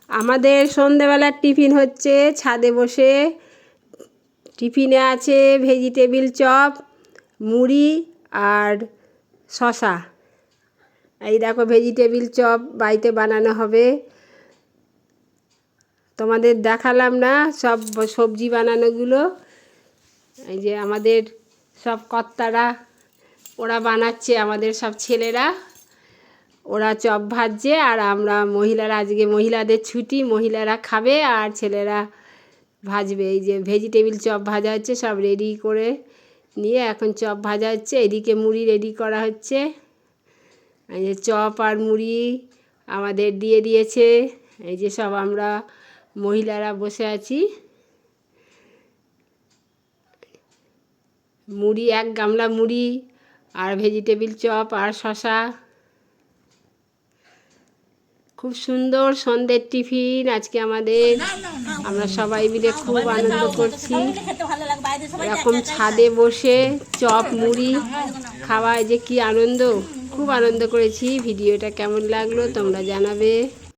আমাদের সন্ধেবেলার টিফিন হচ্ছে ছাদে বসে। টিফিনে আছে ভেজিটেবিল চপ, মুড়ি আর শশা। এই দেখো ভেজিটেবিল চপ বাড়িতে বানানো হবে। তোমাদের দেখালাম না সব সবজি বানানোগুলো। এই যে আমাদের সব কর্তারা ওরা বানাচ্ছে, আমাদের সব ছেলেরা ওরা চপ ভাজছে, আর আমরা মহিলারা, আজকে মহিলাদের ছুটি, মহিলারা খাবে আর ছেলেরা ভাজবে। এই যে ভেজিটেবিল চপ ভাজা হচ্ছে, সব রেডি করে নিয়ে এখন চপ ভাজা হচ্ছে। এদিকে মুড়ি রেডি করা হচ্ছে। এই যে চপ আর মুড়ি আমাদের দিয়ে দিয়েছে। এই যে সব আমরা মহিলারা বসে আছি। মুড়ি, এক গামলা মুড়ি আর ভেজিটেবিল চপ আর শশা। খুব সুন্দর সন্ধ্যের টিফিন আজকে আমাদের। আমরা সবাই মিলে খুব আনন্দ করছি। এরকম ছাদে বসে চপ মুড়ি খাওয়ায় যে কি আনন্দ, খুব আনন্দ করেছি। ভিডিওটা কেমন লাগলো তোমরা জানাবে।